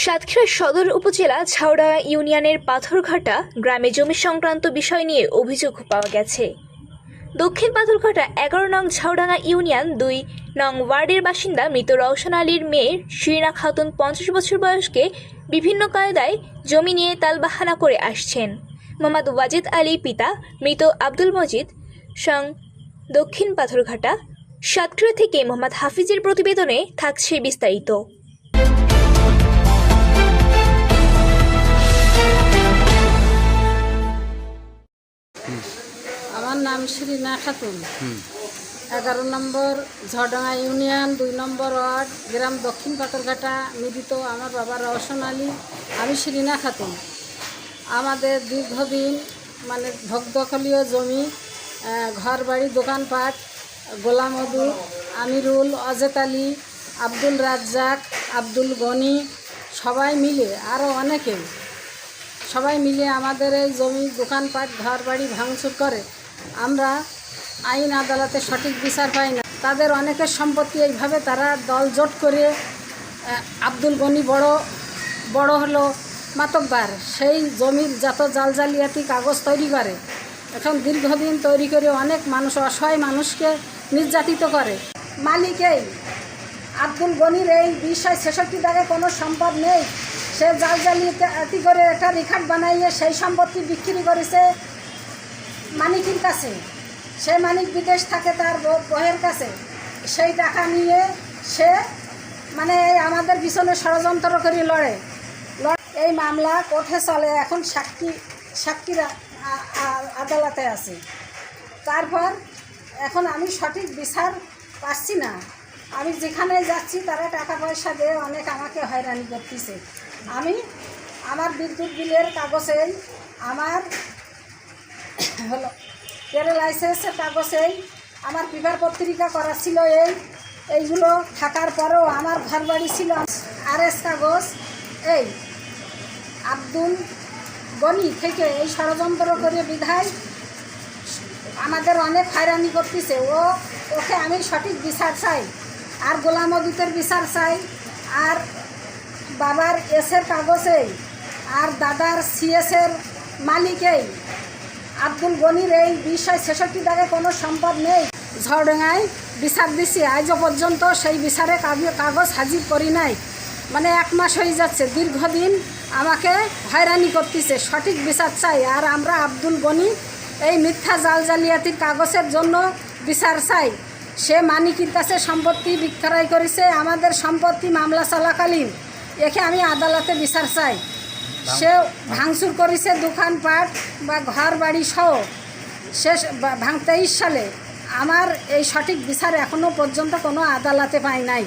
সাতক্ষীরা সদর উপজেলা ছাউডাঙ্গা ইউনিয়নের পাথরঘাটা গ্রামে জমি সংক্রান্ত বিষয় নিয়ে অভিযোগ পাওয়া গেছে। দক্ষিণ পাথরঘাটা 11 নং ছাউডাঙ্গা ইউনিয়ন 2 নং ওয়ার্ডের বাসিন্দা মৃত রওশন আলীর মেয়ে শিরিনা খাতুন 50 বছর বয়সকে বিভিন্ন কায়দায় জমি নিয়ে তালবাহানা করে আসছেন। মোহাম্মদ ওয়াজিদ আলী পিতা মৃত আব্দুল মজিদ সং দক্ষিণ পাথরঘাটা। সাতক্ষীরা থেকে মোহাম্মদ হাফিজের প্রতিবেদনে থাকছে বিস্তারিত। আমার নাম শিরিনা খাতুন, 11 নম্বর ঝড়ডাঙ্গা ইউনিয়ন 2 নম্বর ওয়ার্ড, গ্রাম দক্ষিণ পাথরঘাটা। মৃত আমার বাবা রওশন আলী, আমি শিরিনা খাতুন। আমাদের দীর্ঘদিন ভোগদখলীয় জমি, ঘর বাড়ি, দোকানপাট, গোলাম মধু, আমিরুল, অজেত আলী, আব্দুল রাজ্জাক, আব্দুল গনি, সবাই মিলে আরও অনেকে সবাই মিলে আমাদের এই জমি, দোকানপাট, ঘর বাড়ি ভাঙচুর করে। আমরা আইন আদালতে সঠিক বিচার পাই না। তাদের অনেকের সম্পত্তি এইভাবে তারা দল জোট করে, আব্দুল গনি বড় হলো মাতব্বার, সেই জমির যত জালজালিয়াতি কাগজ তৈরি করে। এখন দীর্ঘদিন তৈরি করে অনেক মানুষ, অসহায় মানুষকে নির্যাতিত করে। মালিকেই আব্দুল গনির এই 2066 দাগে কোনো সম্পদ নেই। সে জালজালিয়াতি করে একটা রেকর্ড বানাইয়ে সেই সম্পত্তি বিক্রি করেছে মানিকের কাছে। সে মানিক বিদেশ থাকে তার বউয়ের কাছে। সেই টাকা নিয়ে সে আমাদের পিছনে ষড়যন্ত্র করে লড়ে। এই মামলা কোর্টে চলে, এখন সাক্ষীরা আদালতে আছে। তারপর এখন আমি সঠিক বিচার পাচ্ছি না। আমি যেখানে যাচ্ছি তারা টাকা পয়সা দিয়ে অনেক আমাকে হয়রানি করতেছে। আমি আমার বিদ্যুৎ বিলের কাগজেই, আমার ট্রেড লাইসেন্সের কাগজেই, আমার পেপার পত্রিকা করা ছিল। এইগুলো থাকার পরেও আমার ঘর বাড়ি ছিল RS কাগজ। এই আব্দুল গনি থেকে এই ষড়যন্ত্র করে বিধায় আমাদের অনেক হয়রানি করতেছে। ওকে আমি সঠিক বিচার চাই, আর গোলাম মজিদের বিচার চাই, আর বাবার এসের কাগজেই, আর দাদার CS-এর মালিকেই আব্দুল গনির এই 2066 দাগে কোনো সম্পদ নেই। ঝড়ডাঙ্গায় বিচার দিছি, আজও পর্যন্ত সেই বিচারে কাগজ হাজির করি নাই। 1 মাস হয়ে যাচ্ছে। দীর্ঘদিন আমাকে হয়রানি করতেছে। সঠিক বিচার চাই। আর আমরা আব্দুল গনি এই মিথ্যা জালজালিয়াতির কাগজের জন্য বিচার চাই। সে মানিকের কাছে সম্পত্তি বিক্রয় করেছে, আমাদের সম্পত্তি মামলা চলাকালীন। একে আমি আদালতে বিচার চাই। সে ভাঙচুর করেছে দোকানপাট বা ঘর বাড়ি সহ। শেষ 23 সালে আমার এই সঠিক বিচার এখনও পর্যন্ত কোনো আদালতে পাই নাই।